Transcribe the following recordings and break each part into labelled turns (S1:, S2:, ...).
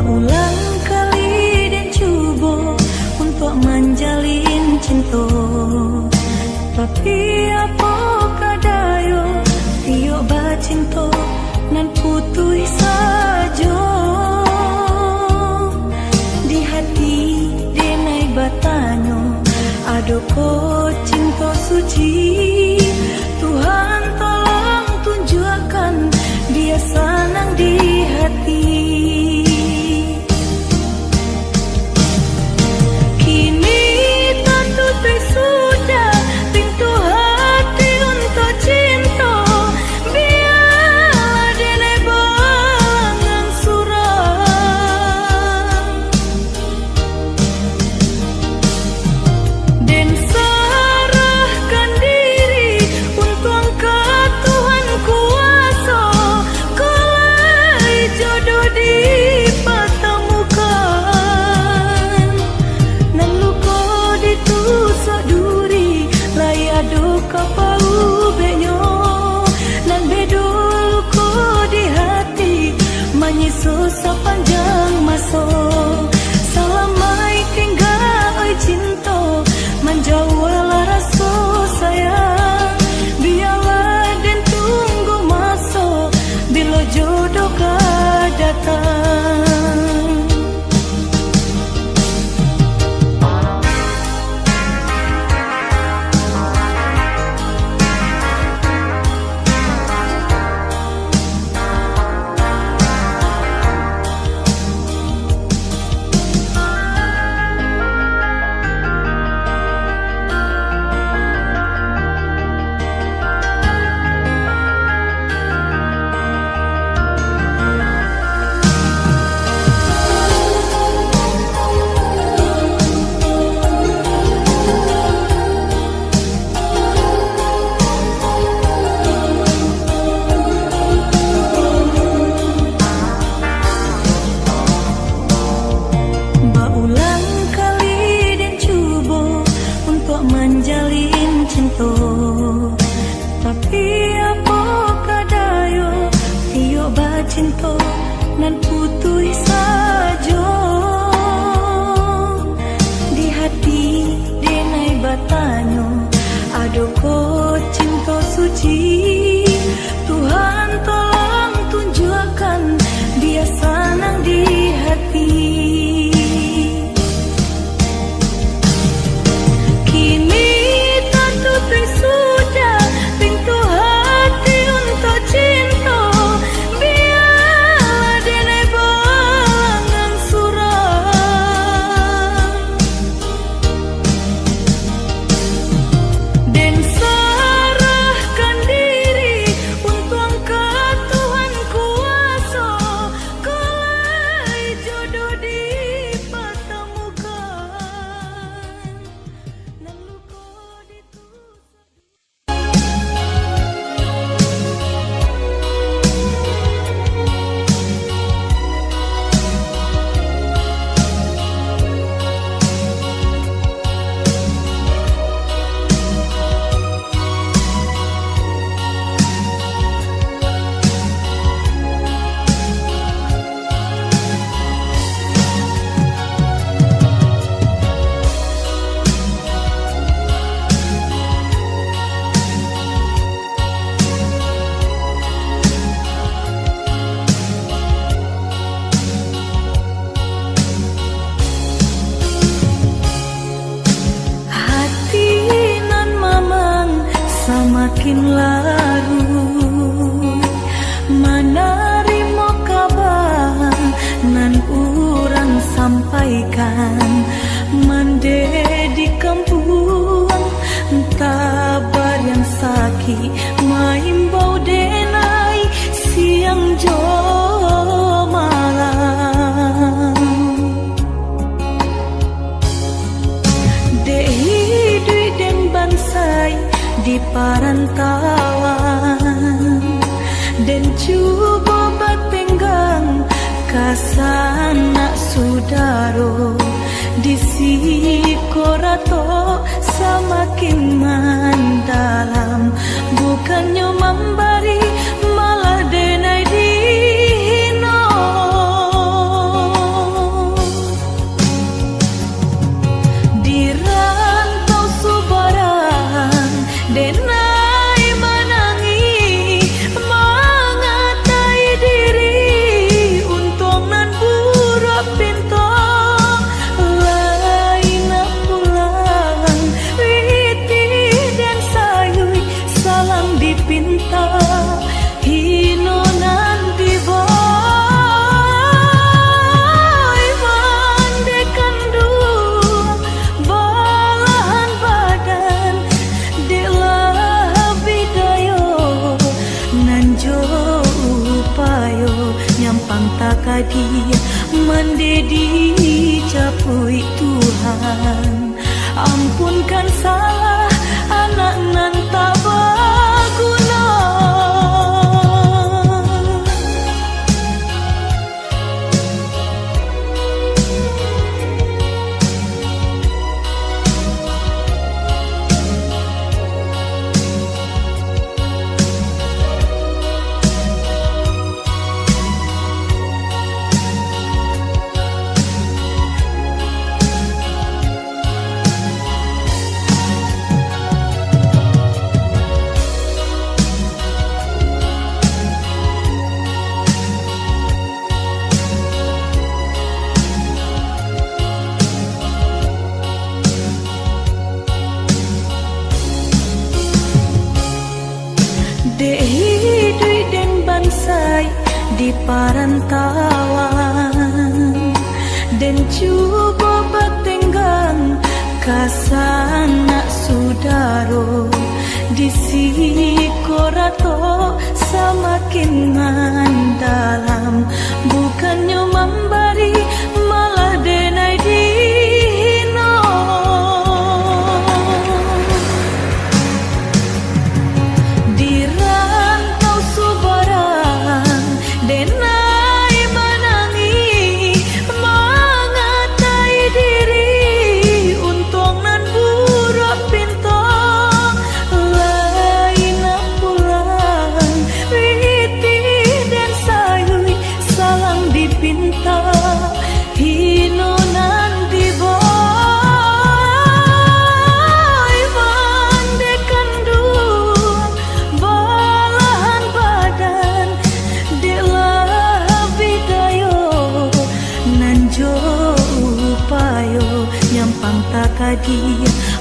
S1: Berulang kali dan coba untuk menjalin cinta, tapi apakah dayo tiok bacinta nan putih saja. Di hati denai batanyo ado ko cinta suci. Tuhan tolong tunjukkan dia senang di hati. Sepanjang masa selamai tinggal oi cinta menjauhlah rasa sayang. Biarlah dan tunggu masa bila jodoh kau datang. Menjalin cinta, tapi apakah dayo tiok bacinta nan putih saja. Di hati denai batanyo ado ko cinta suci. Tuhan tolong tunjukkan dia senang di hati. Semakin larut menerima kabar nan urang sampaikan mande di kampung tabar yang sakit maimbau denai siang jo malam dehi dui den bansai di parantauan dan cuba batenggang kasana sudaro di sikorato semakin mendalam bukannya memberi malah denai dihino. mendedi capui Tuhan. Ampunkan salah anak nan tak berguna. Hidup dan bansai di parantauan dan coba bertenggang kasanak sudaro di sikorato semakin mendalam, bukannya memberi malah denai dihino. Dia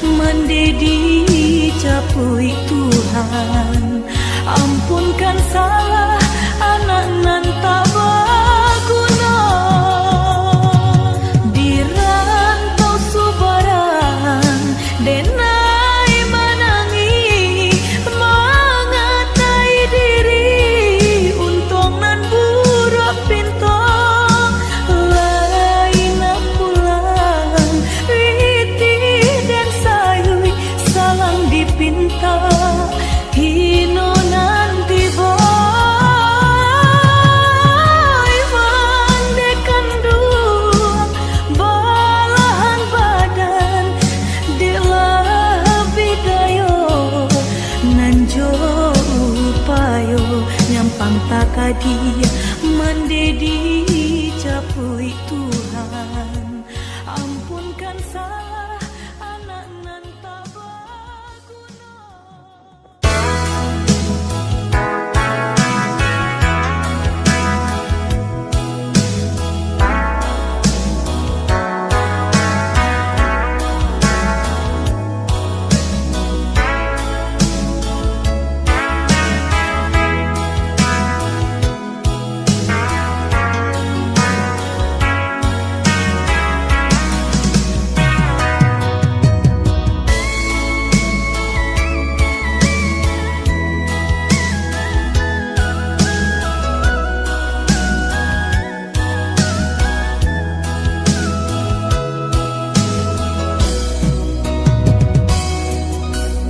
S1: mendedi capui Tuhan. Ampunkan salah anak nan tak berguna. Di rantau subaran denai menangi, mengatai diri untung nan buruk pintu. Pinta hino nanti boy mandekan dua balahan badan lebih dayo nanjo upayo nyampang takadia mendedi capui Tuhan. Ampunkan salah anak nan tak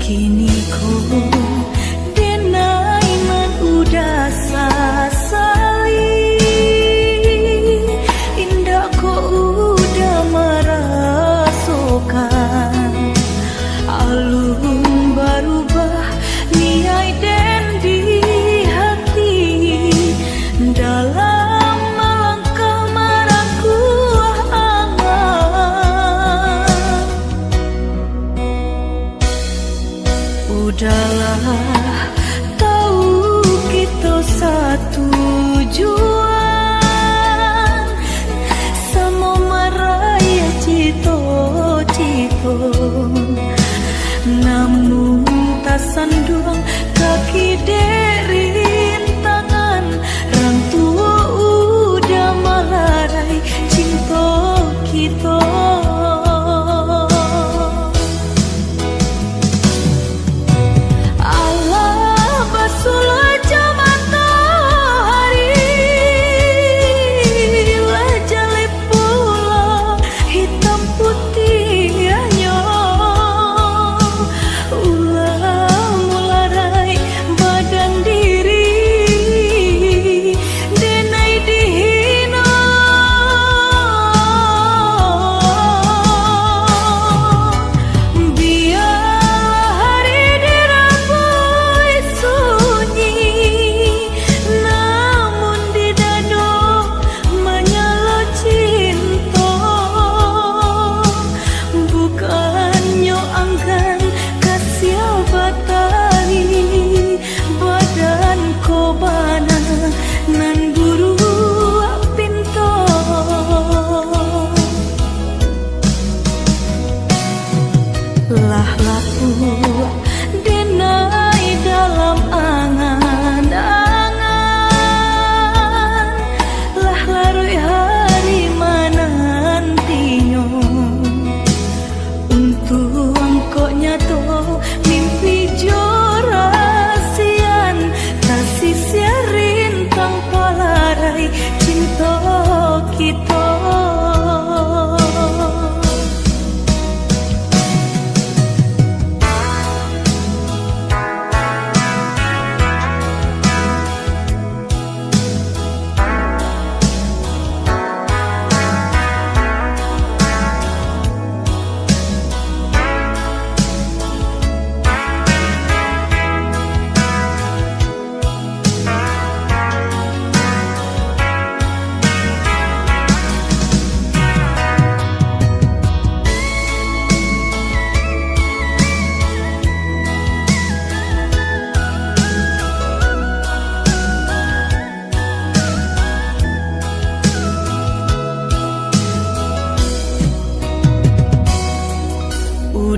S1: kini ku denai man udah sasali, indah ku udah merasakan alun berubah niai dan di hati dalam melangkah maraku angan. Udahlah, tahu kita satu tujuan, sama meraya cito-cito. Namun tak sandung kaki derin tangan, orang tua udah malarai cinta kita. Jale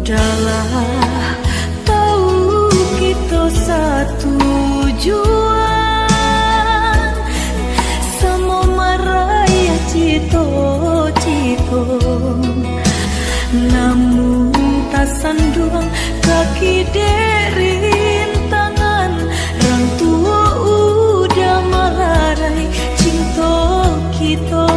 S1: Udahlah, tahu kita satu tujuan, sama maraya cito-cito. Namun tak sanduang kaki derin tangan, orang tua udah melarai cinta kita.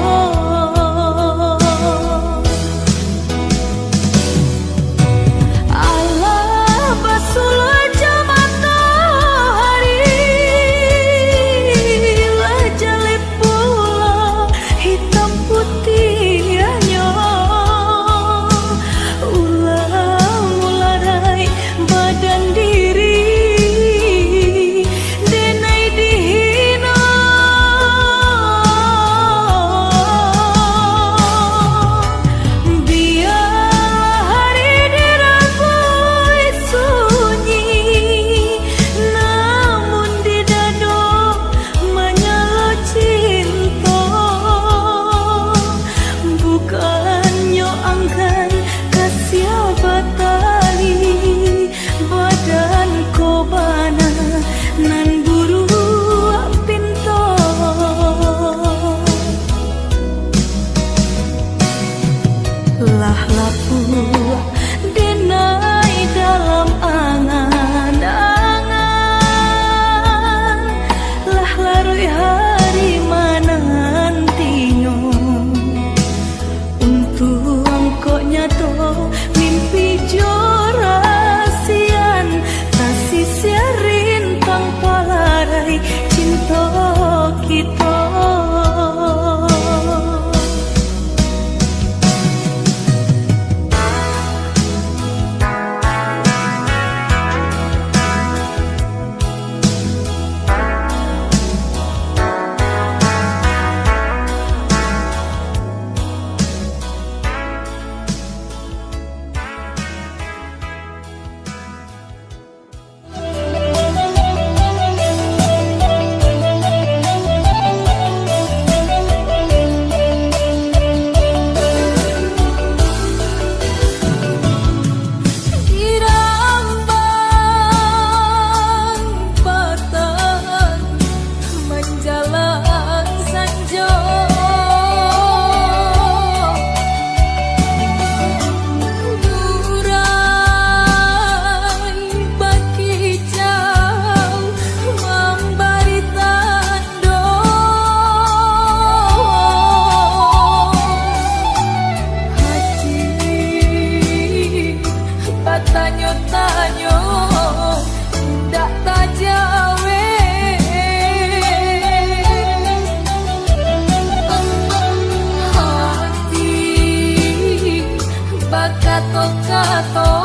S1: Lah lapu denai dalam angan-angan, lah larui hari menantinya untuk angkok nyato mimpi jorasian, kasih siarin tanpa larai cinta kita.
S2: Tanyo-tanyo dak tajawe hati bakato-kato